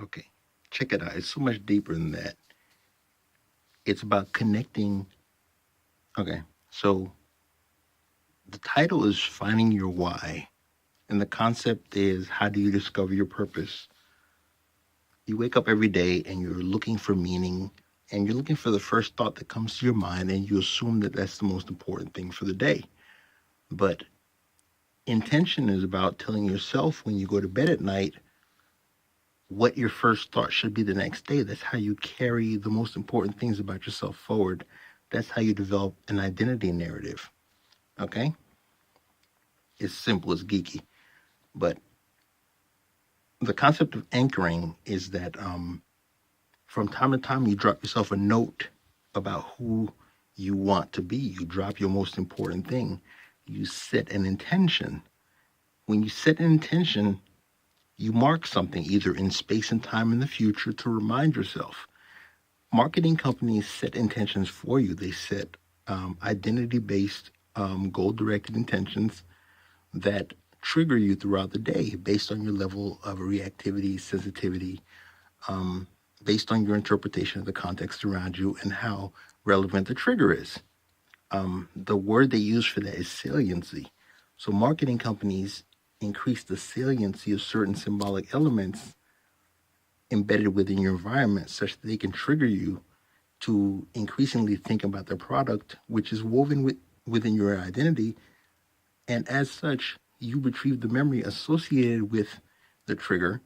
Okay, check it out. It's so much deeper than that. It's about connecting. Okay, so the title is Finding Your Why. And the concept is, how do you discover your purpose? You wake up every day and you're looking for meaning, and you're looking for the first thought that comes to your mind, and you assume that that's the most important thing for the day. But intention is about telling yourself when you go to bed at night what your first thought should be the next day. That's how you carry the most important things about yourself forward. That's how you develop an identity narrative. Okay? It's simple, it's geeky. But the concept of anchoring is that from time to time you drop yourself a note about who you want to be. You drop your most important thing. You set an intention. When you set an intention, you mark something either in space and time in the future to remind yourself. Marketing companies set intentions for you. They set identity-based, goal-directed intentions that trigger you throughout the day based on your level of reactivity, sensitivity, um, based on your interpretation of the context around you and how relevant the trigger is. The word they use for that is saliency. So marketing companies increase the saliency of certain symbolic elements embedded within your environment such that they can trigger you to increasingly think about their product, which is woven within your identity. And as such, you retrieve the memory associated with the trigger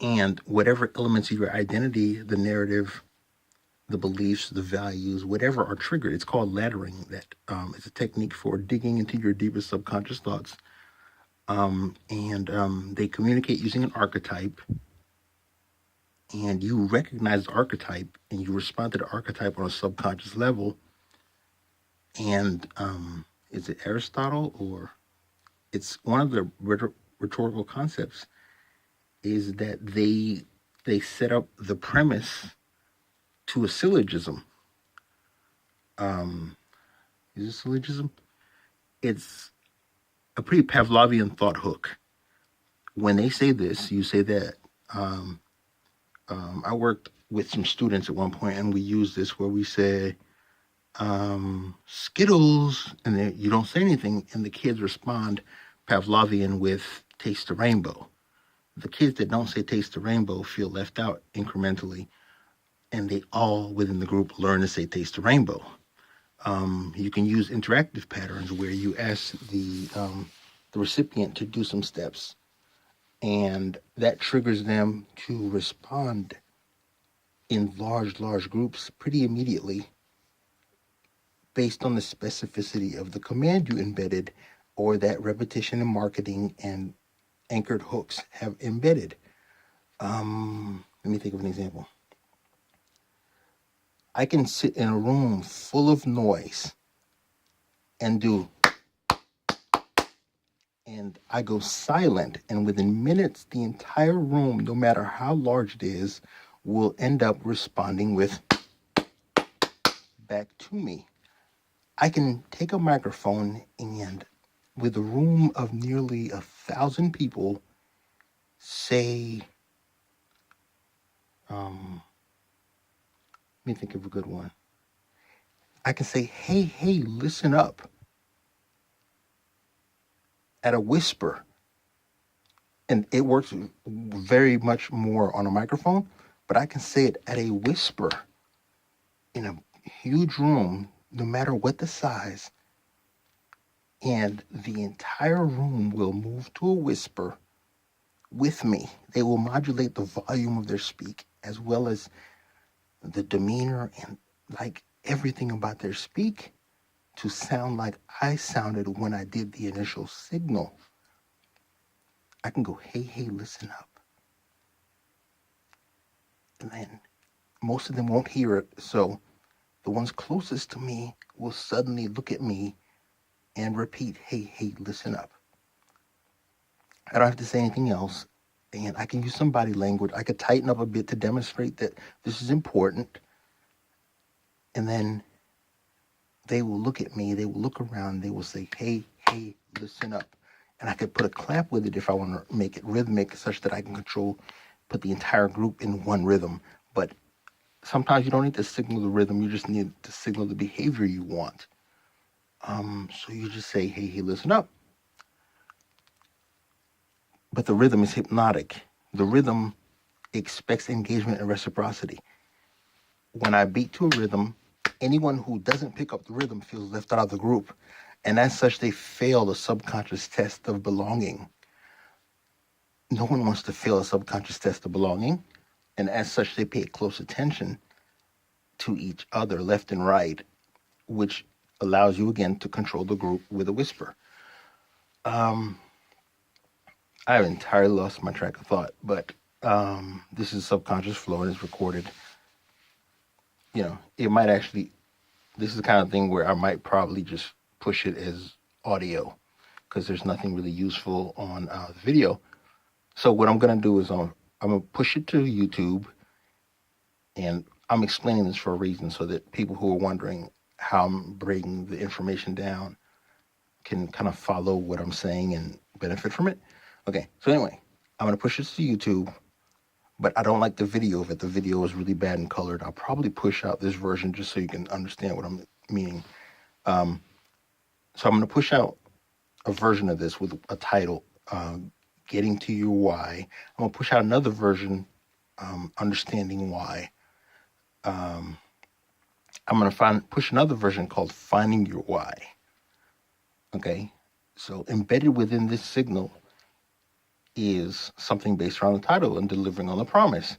and whatever elements of your identity, the narrative, the beliefs, the values, whatever are triggered. It's called laddering. That is a technique for digging into your deepest subconscious thoughts. And they communicate using an archetype, and you recognize the archetype and you respond to the archetype on a subconscious level. And is it Aristotle, or it's one of the rhetorical concepts, is that they set up the premise to a syllogism. Um, is it a syllogism? It's a pretty Pavlovian thought hook. When they say this, you say that. Um, I worked with some students at one point, and we used this where we say, Skittles, and then you don't say anything, and the kids respond Pavlovian with taste the rainbow. The kids that don't say taste the rainbow feel left out incrementally, and they all within the group learn to say taste the rainbow. You can use interactive patterns where you ask the recipient to do some steps, and that triggers them to respond in large groups pretty immediately based on the specificity of the command you embedded or that repetition in marketing and anchored hooks have embedded. Let me think of an example. I can sit in a room full of noise and I go silent, and within minutes, the entire room, no matter how large it is, will end up responding with back to me. I can take a microphone and, with a room of nearly 1,000 people, say, let me think of a good one. I can say, hey, listen up, at a whisper. And it works very much more on a microphone, but I can say it at a whisper in a huge room, no matter what the size, and the entire room will move to a whisper with me. They will modulate the volume of their speak as well as the demeanor and like everything about their speak to sound like I sounded when I did the initial signal. I can go, hey, listen up. And then most of them won't hear it. So the ones closest to me will suddenly look at me and repeat, hey, listen up. I don't have to say anything else. And I can use some body language. I could tighten up a bit to demonstrate that this is important. And then they will look at me, they will look around, they will say, hey, listen up. And I could put a clap with it if I want to make it rhythmic such that I can put the entire group in one rhythm. But sometimes you don't need to signal the rhythm, you just need to signal the behavior you want. So you just say, hey, listen up. But the rhythm is hypnotic. The rhythm expects engagement and reciprocity. When I beat to a rhythm, anyone who doesn't pick up the rhythm feels left out of the group. And as such, they fail the subconscious test of belonging. No one wants to fail a subconscious test of belonging. And as such, they pay close attention to each other, left and right, which allows you again to control the group with a whisper. I've entirely lost my track of thought, but this is subconscious flow and it's recorded. It might actually, this is the kind of thing where I might probably just push it as audio because there's nothing really useful on the video. So what I'm going to do is I'm going to push it to YouTube, and I'm explaining this for a reason so that people who are wondering how I'm breaking the information down can kind of follow what I'm saying and benefit from it. Okay, so anyway, I'm going to push this to YouTube, but I don't like the video of it. The video is really bad and colored. I'll probably push out this version just so you can understand what I'm meaning. So I'm going to push out a version of this with a title, Getting to Your Why. I'm going to push out another version, Understanding Why. I'm going to push another version called Finding Your Why. Okay, so embedded within this signal is something based around the title and delivering on the promise.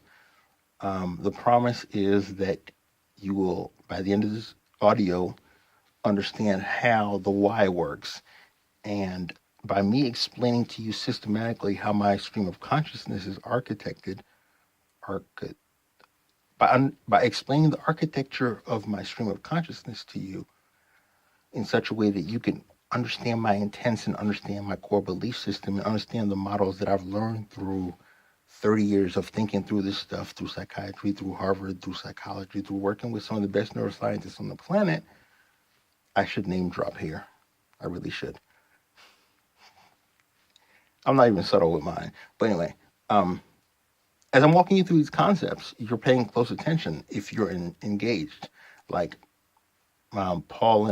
The promise is that you will, by the end of this audio, understand how the why works. And by me explaining to you systematically how my stream of consciousness is architected, by explaining the architecture of my stream of consciousness to you in such a way that you can understand my intents and understand my core belief system and understand the models that I've learned through 30 years of thinking through this stuff, through psychiatry, through Harvard, through psychology, through working with some of the best neuroscientists on the planet. I should name drop here. I really should. I'm not even subtle with mine. But anyway, as I'm walking you through these concepts, you're paying close attention if you're engaged. Like Paul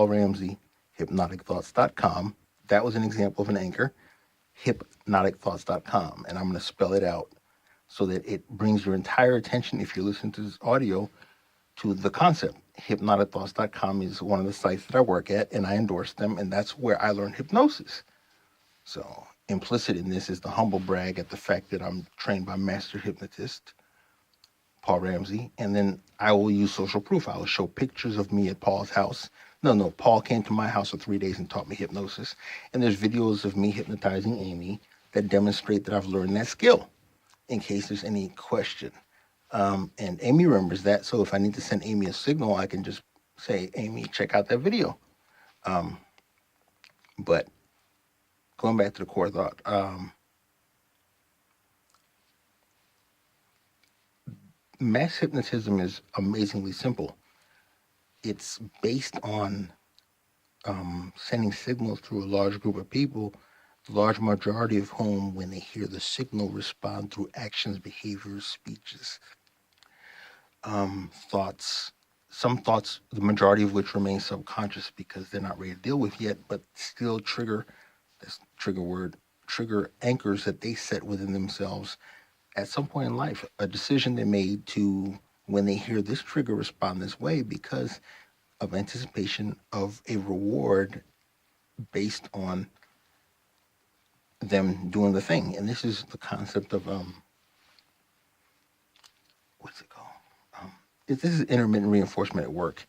Ramsey, hypnoticthoughts.com. That was an example of an anchor, hypnoticthoughts.com. And I'm going to spell it out so that it brings your entire attention, if you're listening to this audio, to the concept. Hypnoticthoughts.com is one of the sites that I work at, and I endorse them, and that's where I learned hypnosis. So implicit in this is the humble brag at the fact that I'm trained by master hypnotist Paul Ramsey, and then I will use social proof. I will show pictures of me at Paul's house. No, Paul came to my house for 3 days and taught me hypnosis, and there's videos of me hypnotizing Amy that demonstrate that I've learned that skill, in case there's any question. And Amy remembers that, so if I need to send Amy a signal, I can just say, Amy, check out that video. But going back to the core thought, mass hypnotism is amazingly simple. It's based on sending signals through a large group of people, the large majority of whom, when they hear the signal, respond through actions, behaviors, speeches, thoughts. Some thoughts, the majority of which remain subconscious because they're not ready to deal with yet, but still trigger anchors that they set within themselves at some point in life. A decision they made to, when they hear this trigger, respond this way because of anticipation of a reward based on them doing the thing. And this is the concept of what's it called? This is intermittent reinforcement at work.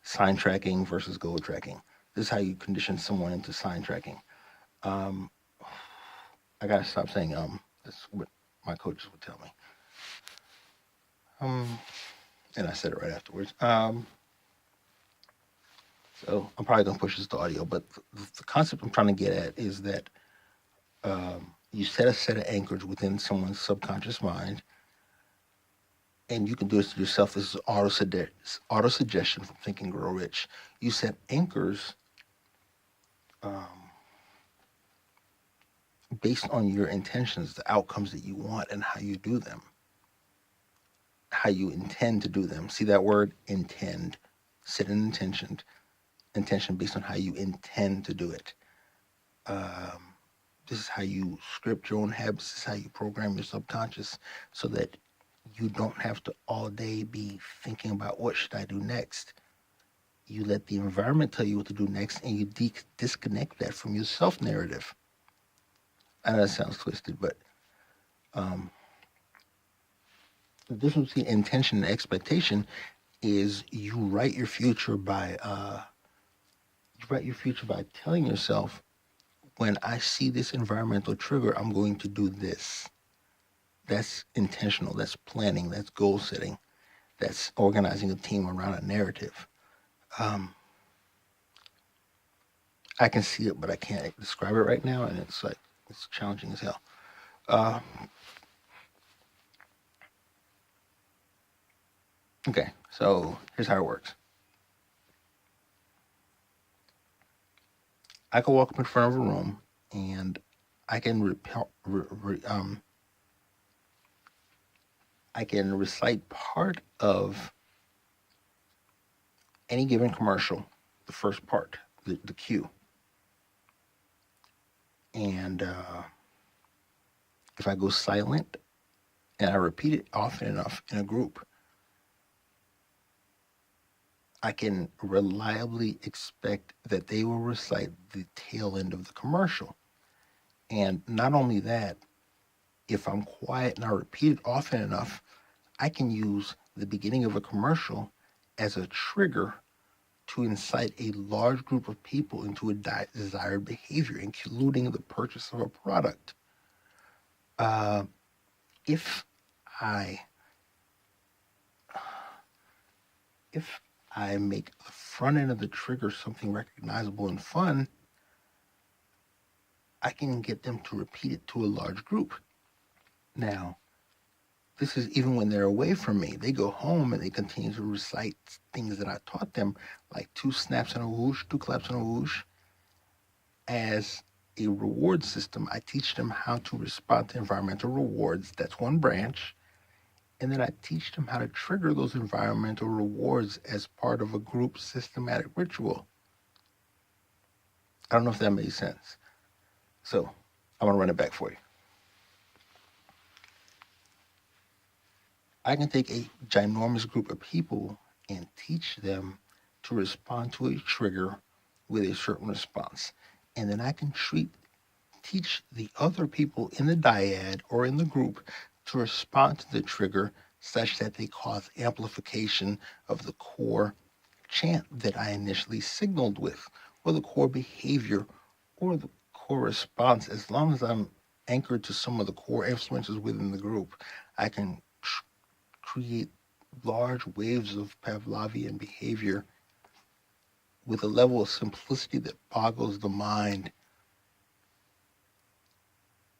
Sign tracking versus goal tracking. This is how you condition someone into sign tracking. I gotta stop saying That's what my coaches would tell me. And I said it right afterwards. So I'm probably gonna push this to audio, but the concept I'm trying to get at is that you set a set of anchors within someone's subconscious mind, and you can do this to yourself. This is auto suggestion from Think and Grow Rich. You set anchors based on your intentions, the outcomes that you want, and how you do them, how you intend to do them. See that word, intend. Set an intention based on how you intend to do it. Um, this is how you script your own habits. This is how you program your subconscious so that you don't have to all day be thinking about what should I do next. You let the environment tell you what to do next, and you disconnect that from your self narrative. I know that sounds twisted, but um, the difference between intention and expectation is you write your future by telling yourself, when I see this environmental trigger, I'm going to do this. That's intentional. That's planning. That's goal setting. That's organizing a team around a narrative. Um, I can see it, but I can't describe it right now, and it's challenging as hell. Uh, okay, so here's how it works. I can walk up in front of a room, and I can I can recite part of any given commercial, the first part, the cue, and if I go silent and I repeat it often enough in a group, I can reliably expect that they will recite the tail end of the commercial. And not only that, if I'm quiet and I repeat it often enough, I can use the beginning of a commercial as a trigger to incite a large group of people into a desired behavior, including the purchase of a product. Uh, if I if I make the front end of the trigger something recognizable and fun, I can get them to repeat it to a large group. Now, this is even when they're away from me. They go home and they continue to recite things that I taught them, like two snaps and a whoosh, two claps and a whoosh. As a reward system, I teach them how to respond to environmental rewards. That's one branch. And then I teach them how to trigger those environmental rewards as part of a group systematic ritual. I don't know if that made sense. So I'm going to run it back for you. I can take a ginormous group of people and teach them to respond to a trigger with a certain response. And then I can teach the other people in the dyad or in the group to respond to the trigger such that they cause amplification of the core chant that I initially signaled with, or the core behavior, or the core response. As long as I'm anchored to some of the core influences within the group, I can create large waves of Pavlovian behavior with a level of simplicity that boggles the mind.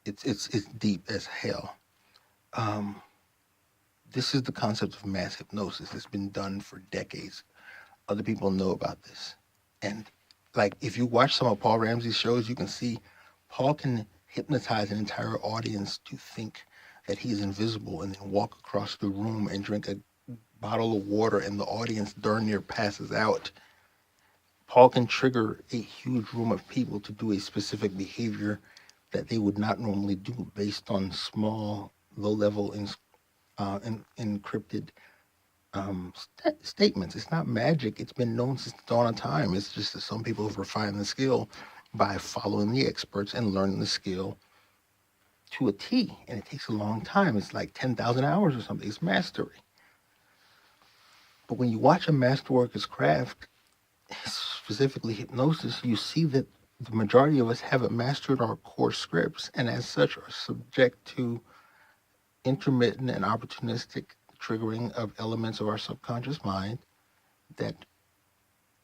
It's deep as hell. Um, this is the concept of mass hypnosis. It's been done for decades. Other people know about this, and like if you watch some of Paul Ramsey's shows, you can see Paul can hypnotize an entire audience to think that he's invisible and then walk across the room and drink a bottle of water, and the audience darn near passes out. Paul can trigger a huge room of people to do a specific behavior that they would not normally do based on small, low-level, encrypted statements. It's not magic. It's been known since the dawn of time. It's just that some people have refined the skill by following the experts and learning the skill to a T. And it takes a long time. It's like 10,000 hours or something. It's mastery. But when you watch a masterworker's craft, specifically hypnosis, you see that the majority of us haven't mastered our core scripts, and as such are subject to intermittent and opportunistic triggering of elements of our subconscious mind that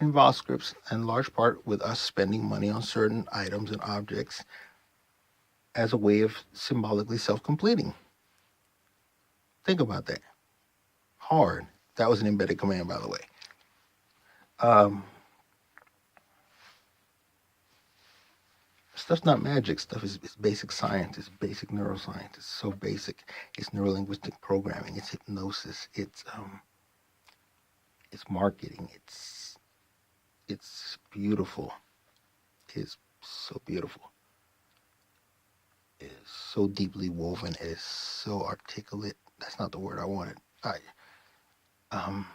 involve scripts, in large part with us spending money on certain items and objects as a way of symbolically self-completing. Think about that. Hard. That was an embedded command, by the way. Um, stuff's not magic. Stuff is basic science. It's basic neuroscience. It's so basic. It's neurolinguistic programming. It's hypnosis. It's marketing. It's beautiful. It's so beautiful. It is so deeply woven. It is so articulate. That's not the word I wanted. Um,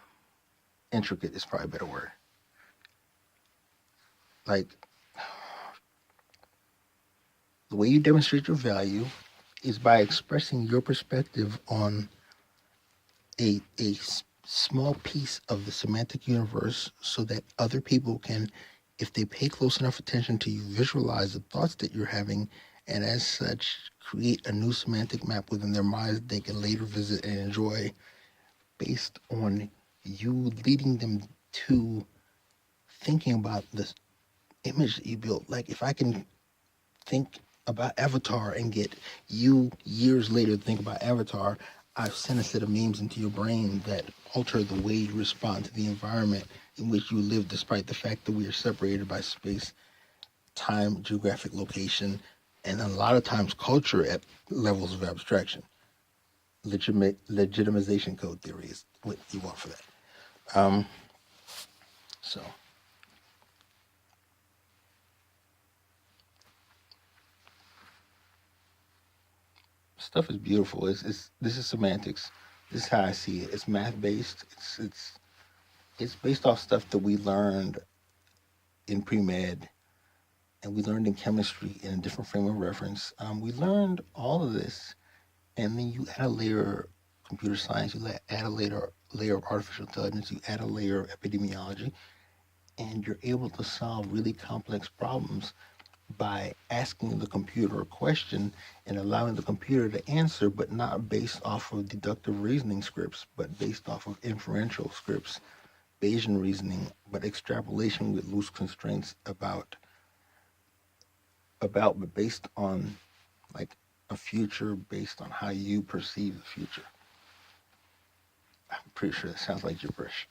intricate is probably a better word. Like the way you demonstrate your value is by expressing your perspective on a small piece of the semantic universe so that other people can, if they pay close enough attention to you, visualize the thoughts that you're having, and as such, create a new semantic map within their minds they can later visit and enjoy based on you leading them to thinking about this image that you built. Like if I can think about Avatar and get you years later to think about Avatar, I've sent a set of memes into your brain that alter the way you respond to the environment in which you live, despite the fact that we are separated by space, time, geographic location, and a lot of times culture at levels of abstraction. Legitimization code theory is what you want for that. Um, so stuff is beautiful. It's this is semantics. This is how I see it. It's math based. It's based off stuff that we learned in pre med and we learned in chemistry in a different frame of reference. We learned all of this, and then you add a layer of computer science, add a layer of artificial intelligence, you add a layer of epidemiology, and you're able to solve really complex problems by asking the computer a question and allowing the computer to answer, but not based off of deductive reasoning scripts, but based off of inferential scripts, Bayesian reasoning, but extrapolation with loose constraints but based on like a future based on how you perceive the future. I'm pretty sure that sounds like gibberish.